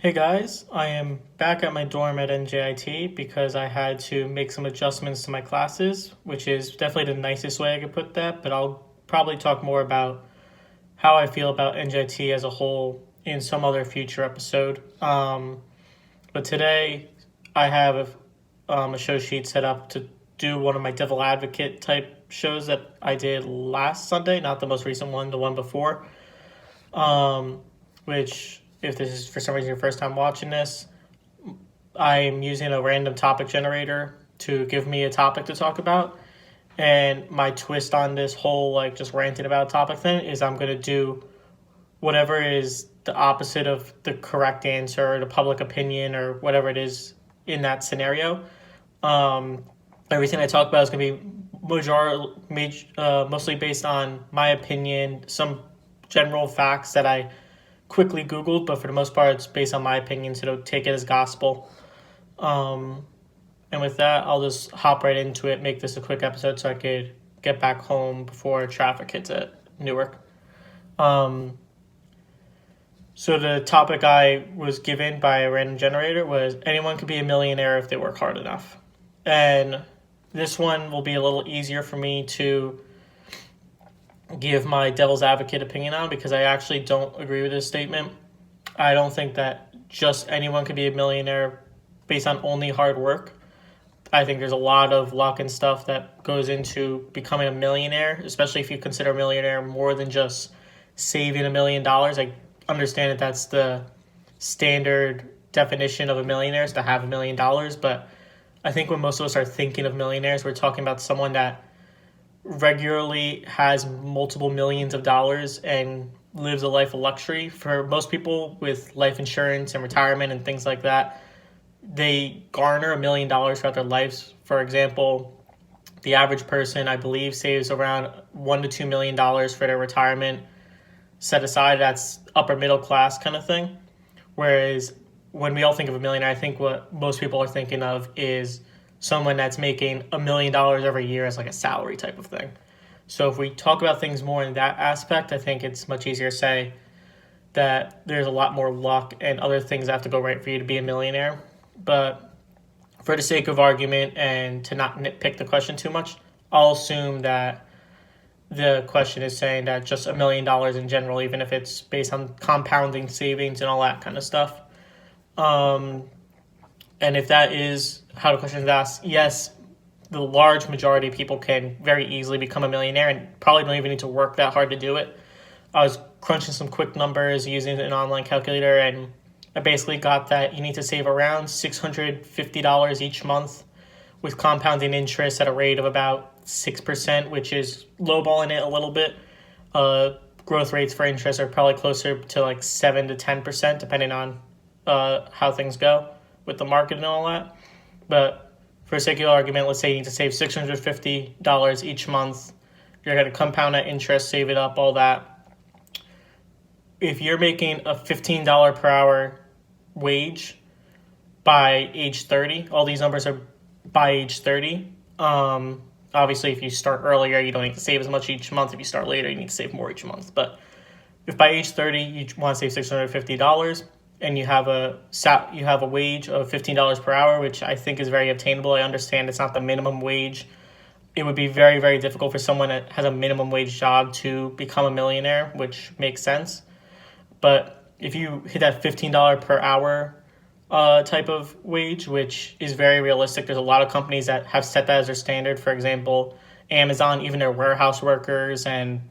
Hey guys, I am back at my dorm at NJIT because I had to make some adjustments to my classes, which is definitely the nicest way I could put that, but I'll probably talk more about how I feel about NJIT as a whole in some other future episode. But today I have a show sheet set up to do one of my devil advocate type shows that I did last Sunday, not the most recent one, the one before. Which, if this is for some reason your first time watching this, I'm using a random topic generator to give me a topic to talk about. And my twist on this whole, like, just ranting about topic thing is I'm going to do whatever is the opposite of the correct answer or the public opinion or whatever it is in that scenario. Everything I talk about is going to be mostly based on my opinion, some general facts that I quickly Googled, but for the most part, it's based on my opinion, so don't take it as gospel. And with that, I'll just hop right into it, make this a quick episode so I could get back home before traffic hits at Newark. So the topic I was given by a random generator was anyone could be a millionaire if they work hard enough. And this one will be a little easier for me to give my devil's advocate opinion on because I actually don't agree with this statement. I don't think that just anyone could be a millionaire based on only hard work. I think there's a lot of luck and stuff that goes into becoming a millionaire, especially if you consider a millionaire more than just saving $1 million. I understand that that's the standard definition of a millionaire is to have $1 million, but I think when most of us are thinking of millionaires, we're talking about someone that regularly has multiple millions of dollars and lives a life of luxury. For most people with life insurance and retirement and things like that, they garner $1 million throughout their lives. For example, the average person, I believe, saves around $1 to $2 million for their retirement set aside. That's upper middle class kind of thing. Whereas when we all think of a millionaire, I think what most people are thinking of is someone that's making $1 million every year as like a salary type of thing. So if we talk about things more in that aspect, I think it's much easier to say that there's a lot more luck and other things that have to go right for you to be a millionaire. But for the sake of argument and to not nitpick the question too much, I'll assume that the question is saying that just $1 million in general, even if it's based on compounding savings and all that kind of stuff. And if that is how the question is asked, yes, the large majority of people can very easily become a millionaire and probably don't even need to work that hard to do it. I was crunching some quick numbers using an online calculator, and I basically got that you need to save around $650 each month with compounding interest at a rate of about 6%, which is lowballing it a little bit. Growth rates for interest are probably closer to like 7 to 10%, depending on how things go with the market and all that. But for sake of argument, let's say you need to save $650 each month. You're going to compound that interest, save it up, all that. If you're making a $15 per hour wage by age 30, all these numbers are by age 30. Obviously, if you start earlier, you don't need to save as much each month. If you start later, you need to save more each month. But if by age 30 you want to save $650, and you have a wage of $15 per hour, which I think is very obtainable. I understand it's not the minimum wage. It would be very, very difficult for someone that has a minimum wage job to become a millionaire, which makes sense. But if you hit that $15 per hour type of wage, which is very realistic, there's a lot of companies that have set that as their standard. For example, Amazon, even their warehouse workers and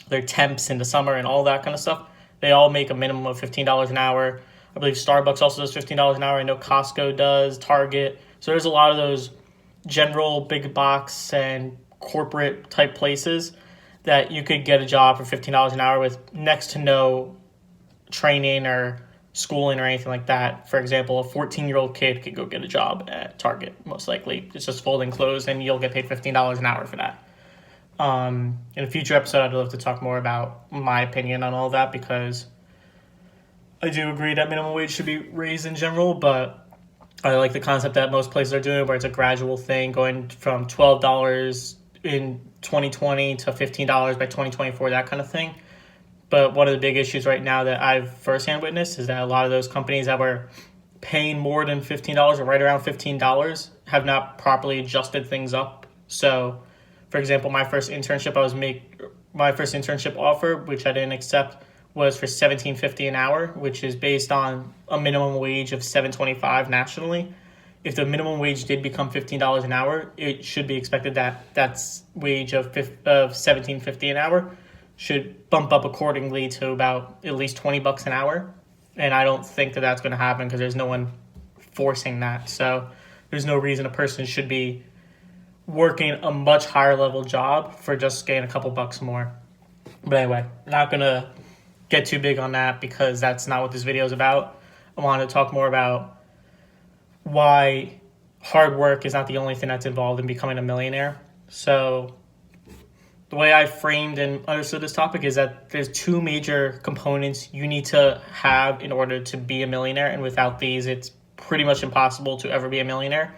their temps in the summer and all that kind of stuff, they all make a minimum of $15 an hour. I believe Starbucks also does $15 an hour. I know Costco does, Target. So there's a lot of those general big box and corporate type places that you could get a job for $15 an hour with next to no training or schooling or anything like that. For example, a 14-year-old kid could go get a job at Target, most likely. It's just folding clothes, and you'll get paid $15 an hour for that. In a future episode, I'd love to talk more about my opinion on all that because I do agree that minimum wage should be raised in general, but I like the concept that most places are doing where it's a gradual thing going from $12 in 2020 to $15 by 2024, that kind of thing. But one of the big issues right now that I've firsthand witnessed is that a lot of those companies that were paying more than $15 or right around $15 have not properly adjusted things up. So, for example, my first internship offer, which I didn't accept, was for $17.50 an hour, which is based on a minimum wage of $7.25 nationally. If the minimum wage did become $15 an hour, it should be expected that that's wage of $17.50 an hour should bump up accordingly to about at least $20 an hour. And I don't think that that's going to happen because there's no one forcing that. So there's no reason a person should be working a much higher level job for just getting a couple bucks more. But anyway, not going to get too big on that because that's not what this video is about. I wanted to talk more about why hard work is not the only thing that's involved in becoming a millionaire. So the way I framed and understood this topic is that there's two major components you need to have in order to be a millionaire, and without these, it's pretty much impossible to ever be a millionaire.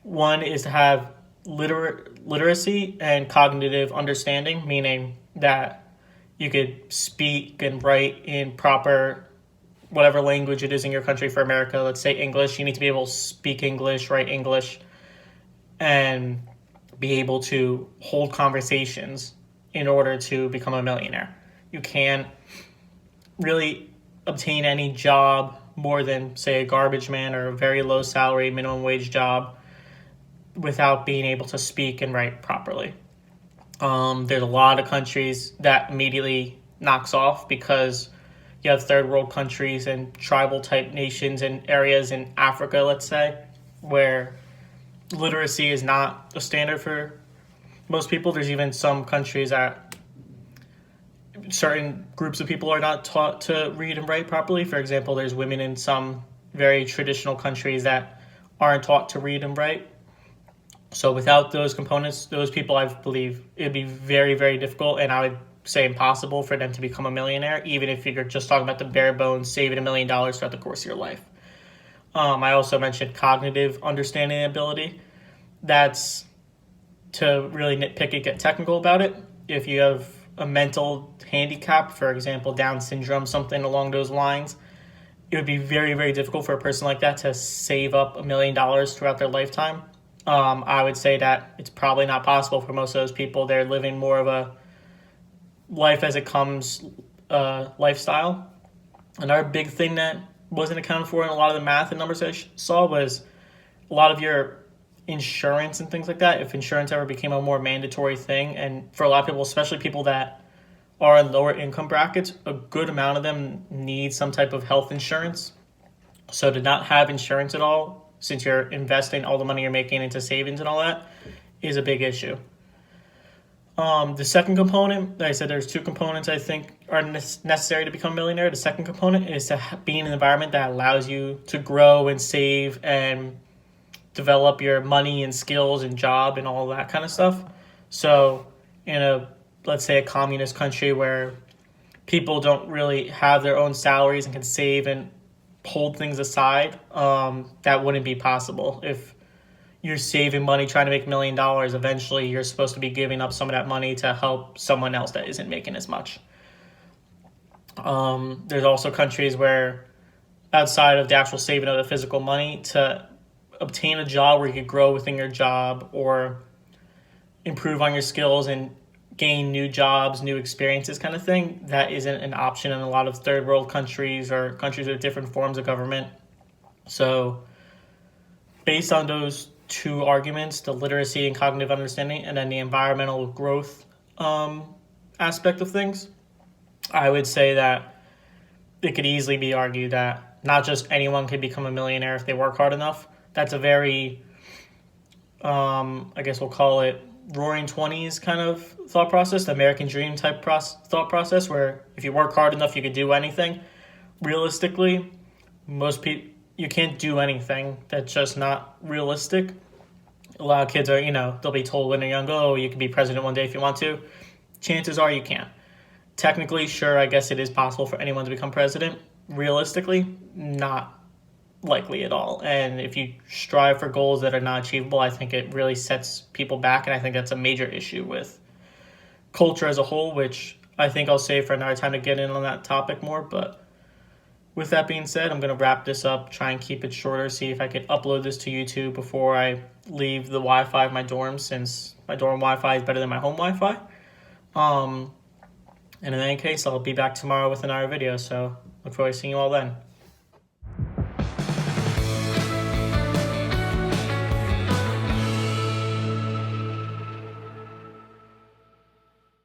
One is to have literacy and cognitive understanding, meaning that you could speak and write in proper whatever language it is in your country. For America, let's say English. You need to be able to speak English, write English, and be able to hold conversations in order to become a millionaire. You can't really obtain any job more than, say, a garbage man or a very low salary minimum wage job without being able to speak and write properly. There's a lot of countries that immediately knocks off because you have third world countries and tribal type nations and areas in Africa, let's say, where literacy is not a standard for most people. There's even some countries that certain groups of people are not taught to read and write properly. For example, there's women in some very traditional countries that aren't taught to read and write. So without those components, those people, I believe, it'd be very, very difficult, and I would say impossible for them to become a millionaire, even if you're just talking about the bare bones, saving $1 million throughout the course of your life. I also mentioned cognitive understanding and ability. That's, to really nitpick it, get technical about it. If you have a mental handicap, for example, Down syndrome, something along those lines, it would be very, very difficult for a person like that to save up $1 million throughout their lifetime. I would say that it's probably not possible for most of those people. They're living more of a life as it comes lifestyle. Another big thing that wasn't accounted for in a lot of the math and numbers I saw was a lot of your insurance and things like that. If insurance ever became a more mandatory thing, and for a lot of people, especially people that are in lower income brackets, a good amount of them need some type of health insurance. So to not have insurance at all, since you're investing all the money you're making into savings and all that, is a big issue. The second component, like I said, there's two components I think are necessary to become a millionaire. The second component is to be in an environment that allows you to grow and save and develop your money and skills and job and all that kind of stuff. So in let's say a communist country where people don't really have their own salaries and can save and hold things aside, that wouldn't be possible. If you're saving money trying to make $1 million, eventually you're supposed to be giving up some of that money to help someone else that isn't making as much. There's also countries where, outside of the actual saving of the physical money, to obtain a job where you could grow within your job or improve on your skills and gain new jobs, new experiences kind of thing, that isn't an option in a lot of third world countries or countries with different forms of government. So based on those two arguments, the literacy and cognitive understanding, and then the environmental growth aspect of things, I would say that it could easily be argued that not just anyone can become a millionaire if they work hard enough. That's a very, I guess we'll call it roaring 20s kind of thought process, the American dream type thought process, where if you work hard enough, you could do anything. Realistically, most people, you can't do anything. That's just not realistic. A lot of kids are, they'll be told when they're young, oh, you can be president one day if you want to. Chances are you can't. Technically, sure, I guess it is possible for anyone to become president. Realistically, not likely at all. And if you strive for goals that are not achievable, I think it really sets people back. And I think that's a major issue with culture as a whole, which I think I'll save for another time to get in on that topic more. But with that being said, I'm going to wrap this up, try and keep it shorter, see if I could upload this to YouTube before I leave the Wi-Fi of my dorm, since my dorm Wi-Fi is better than my home Wi-Fi. And in any case, I'll be back tomorrow with another video, so look forward to seeing you all then.